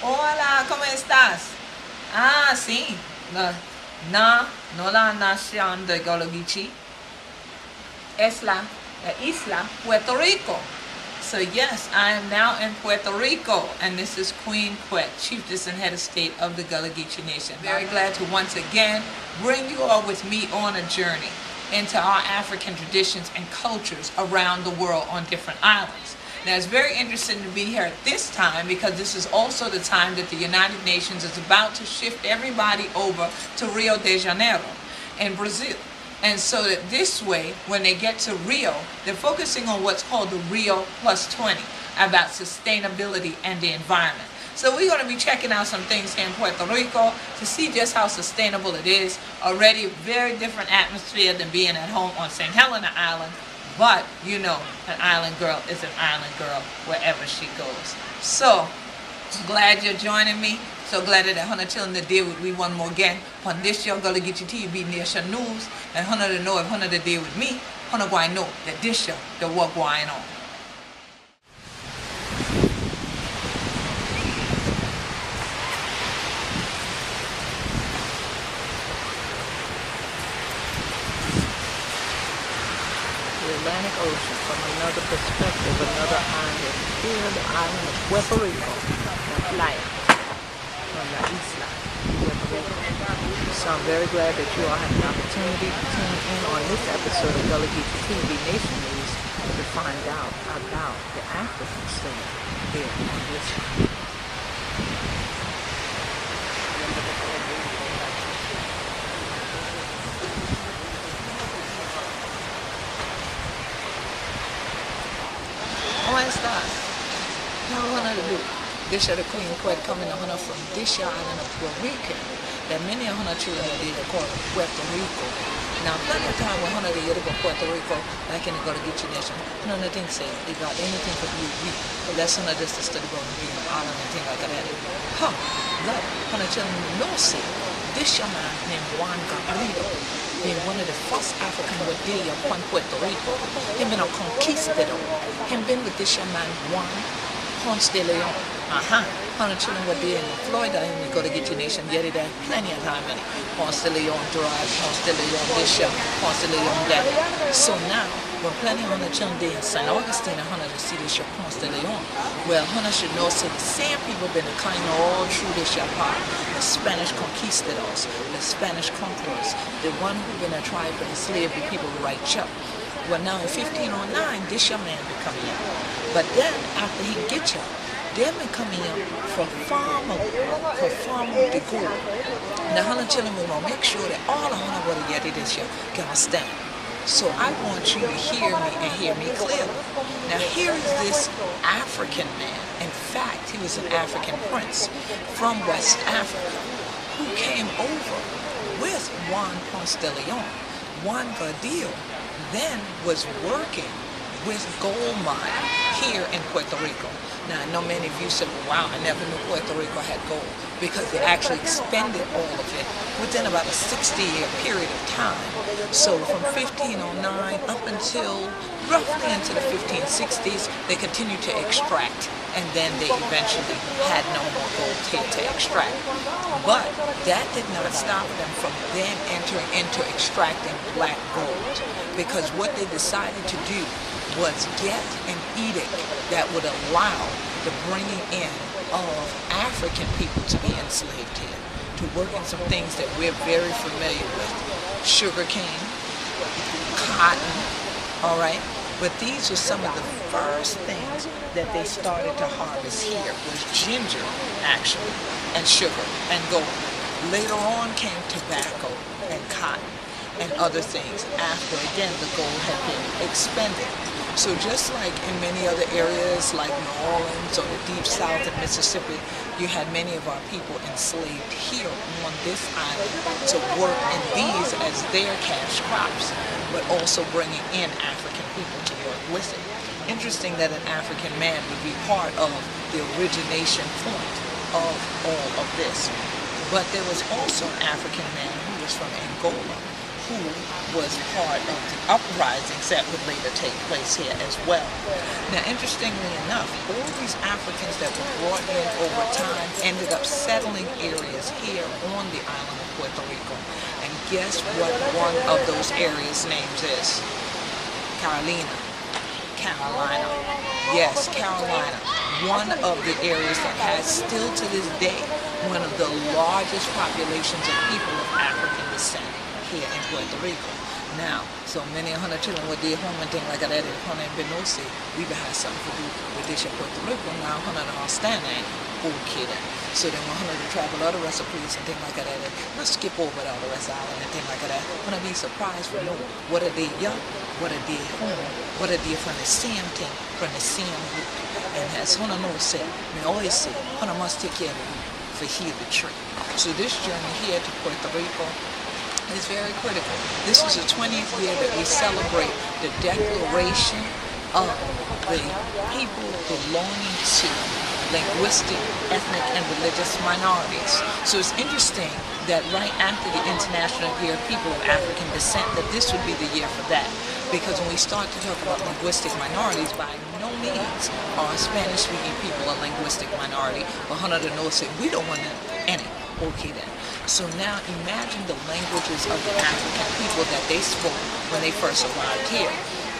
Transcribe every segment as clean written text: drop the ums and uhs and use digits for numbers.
Hola, ¿cómo estás? Ah, sí. No la nación de Geechee es la isla Puerto Rico. So yes, I am now in Puerto Rico, and this is Queen Quet, Chieftess and head of state of the Gullah Geechee Nation. Very glad to once again bring you all with me on a journey into our African traditions and cultures around the world on different islands. Now it's very interesting to be here at this time because this is also the time that the United Nations is about to shift everybody over to Rio de Janeiro in Brazil. And so that this way, when they get to Rio, they're focusing on what's called the Rio Plus 20, about sustainability and the environment. So we're going to be checking out some things here in Puerto Rico to see just how sustainable it is. Already a very different atmosphere than being at home on St. Helena Island. But, you know, an island girl is an island girl wherever she goes. So, glad you're joining me. So glad that Hannah chilling the deal with me one more again. On this show, Gullah Geechee TV Nayshun Nyews. And Hannah to know if Hannah to deal with me, Hannah going to know that this show, the what going on. The Atlantic Ocean from another perspective, another island. Here, the island of Puerto Rico, la playa, from la isla, Puerto Rico. So I'm very glad that you all had an opportunity to tune in on this episode of Gullah Geechee TV Nation News to find out about the African state here on this one. ¿Cómo estás? How Hannah to do? This is the Queen Quet coming to Hannah from this island of Puerto Rico. That many of Hannah children did call Puerto Rico. Now plenty of time when Hannah did go Puerto Rico, like in the Gullah Geechee Nation, Hannah didn't say they got anything for you. But that's Hannah just to study about being an island and things like that. Huh, look, Hannah children no say this young man named Juan Gabriel being one of the first African Wadilla upon Puerto Rico. Him been a conquistador. Him been with this young man Juan Ponce de Leon. Hannah children were there in Florida and we go to Geechee Nation, get it there plenty of time in it. Ponce de Leon Drive, Ponce de Leon Bishop, Ponce de Leon get it. So now, when plenty of Hannah children there in St. Augustine, Hannah to see this your Ponce de Leon. Well, Hannah should know, so the same people been kind of all through this your part. The Spanish conquistadors, the Spanish conquerors, the one who been a tribe and enslaved the people right up. Well, now in 1509, this your man be coming in. But then, after he get you, they've been coming in for farmer to go. Now, Hannah children will make sure that all of Hannah will get it this year can stand. So I want you to hear me and hear me clearly. Now here is this African man. In fact, he was an African prince from West Africa who came over with Juan Ponce de Leon. Juan Gabriel then was working with gold mine here in Puerto Rico. Now, I know many of you said, wow, I never knew Puerto Rico had gold, because they actually expended all of it within about a 60-year period of time. So from 1509 up until roughly into the 1560s, they continued to extract, and then they eventually had no more gold here to extract. But that did not stop them from then entering into extracting black gold, because what they decided to do was get an edict that would allow the bringing in of African people to be enslaved here, to work in some things that we're very familiar with. Sugar cane, cotton, all right? But these were some of the first things that they started to harvest here, was ginger, actually, and sugar, and gold. Later on came tobacco and cotton and other things after, again, the gold had been expended. So just like in many other areas like New Orleans or the Deep South and Mississippi, you had many of our people enslaved here on this island to work in these as their cash crops, but also bringing in African people to work with it. Interesting that an African man would be part of the origination point of all of this. But there was also an African man who was from Angola who was part of the uprisings that would later take place here as well. Now, interestingly enough, all these Africans that were brought in over time ended up settling areas here on the island of Puerto Rico. And guess what one of those areas' names is? Carolina. Yes, Carolina. One of the areas that has still to this day one of the largest populations of people of African descent here in Puerto Rico. Now, so many of the children with their home and things like that, in Benosi, we have something to do with this in Puerto Rico. Now, understand okay then. So then we're to travel other recipes and things like that. Let's skip over all the rest of the island and things like that. We're going to be surprised for knowing what are they young, what are they home, what are they from the same thing, from the same group. And as Hona knows say, we always say, Hona must take care of you for hear the tree. So this journey here to Puerto Rico is very critical. This is the 20th year that we celebrate the declaration of the people belonging to linguistic, ethnic, and religious minorities. So it's interesting that right after the International Year of People of African Descent, that this would be the year for that. Because when we start to talk about linguistic minorities, by no means are Spanish-speaking people a linguistic minority, but we don't want any. Okay then. So now imagine the languages of the African people that they spoke when they first arrived here.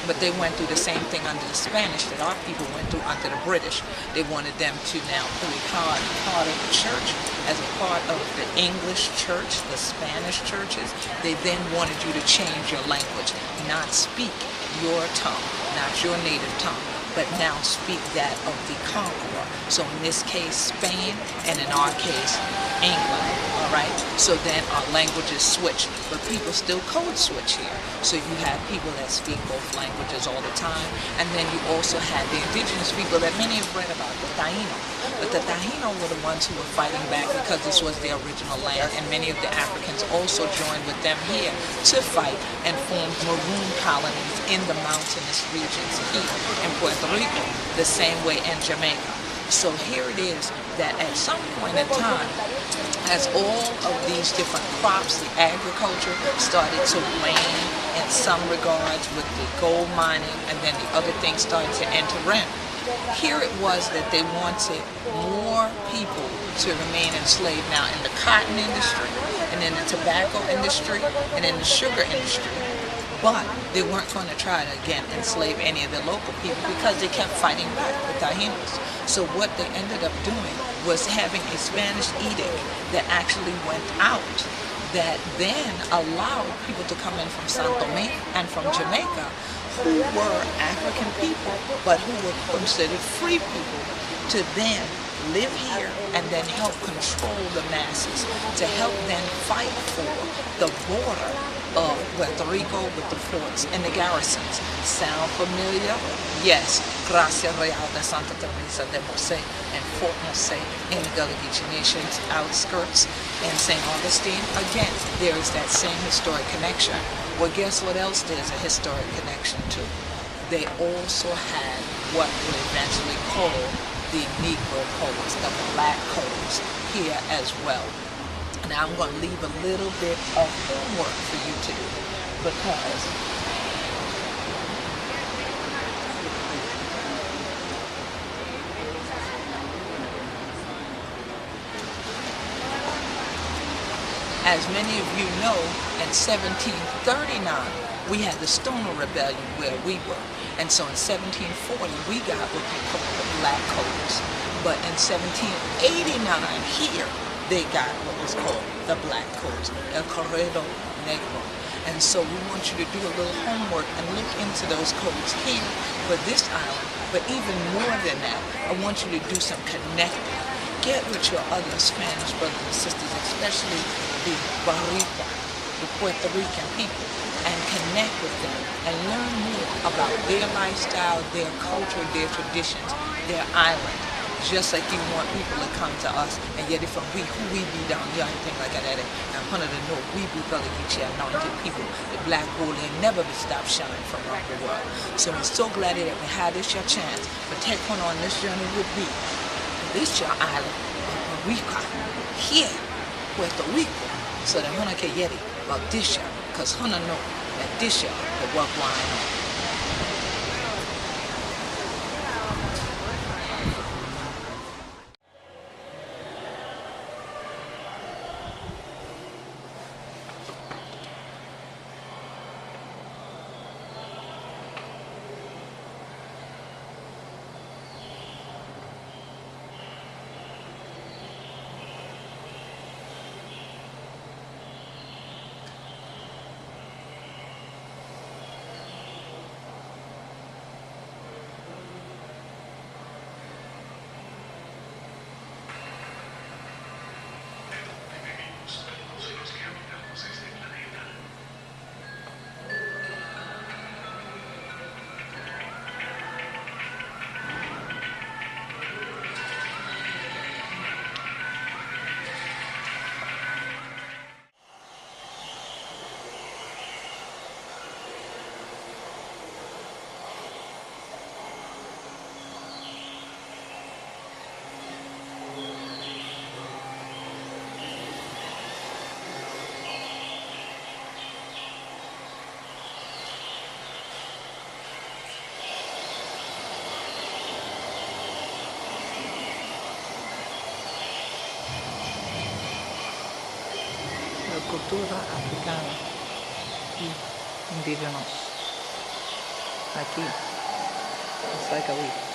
But they went through the same thing under the Spanish that our people went through under the British. They wanted them to now be part of the church as a part of the English church, the Spanish churches. They then wanted you to change your language, not speak your tongue, not your native tongue, but now speak that of the conqueror. So in this case, Spain, and in our case, England. All right. So then our languages switch, but people still code switch here. So you have people that speak both languages all the time, and then you also had the indigenous people that many have read about, the Taino. But the Taino were the ones who were fighting back because this was their original land, and many of the Africans also joined with them here to fight and formed maroon colonies in the mountainous regions here in Puerto Rico, the same way in Jamaica. So here it is that at some point in time, as all of these different crops, the agriculture started to wane in some regards with the gold mining, and then the other things started to enter in. Here it was that they wanted more people to remain enslaved now in the cotton industry, and in the tobacco industry, and in the sugar industry. But they weren't going to try to, again, enslave any of the local people because they kept fighting back the Taínos. So what they ended up doing was having a Spanish edict that actually went out that then allowed people to come in from Santo Domingo and from Jamaica who were African people, but who were considered free people, to then live here and then help control the masses, to help then fight for the border of Puerto Rico with the forts and the garrisons. Sound familiar? Yes. Gracia Real de Santa Teresa de Mose and Fort Mose in the Gullah Geechee Nation's outskirts, and St. Augustine. Again, there is that same historic connection. Well, guess what else there's a historic connection to? They also had what were eventually called the Negro codes, the black codes here as well. Now I'm going to leave a little bit of homework for you to do, because as many of you know, in 1739 we had the Stoner Rebellion where we were. And so in 1740, we got what they call the black codes. But in 1789, here, they got what was called the black codes, El Corredo Negro. And so we want you to do a little homework and look into those codes here for this island. But even more than that, I want you to do some connecting. Get with your other Spanish brothers and sisters, especially the Boricua, the Puerto Rican people, and connect with them and learn more about their lifestyle, their culture, their traditions, their island. Just like you want people to come to us and yet if we who we be down here and things like that. And one of the know we be Gullah Geechee anointed people. The black gold ain't never be stopped shining from around the world. So we're so glad that we had this your chance. But take one on this journey with me. This your island, Puerto Rico, here, Puerto Rico. So that one can yeti about this year. because Hana know that this year the work wine on. La cultura africana y indígenas aquí en Saikawi.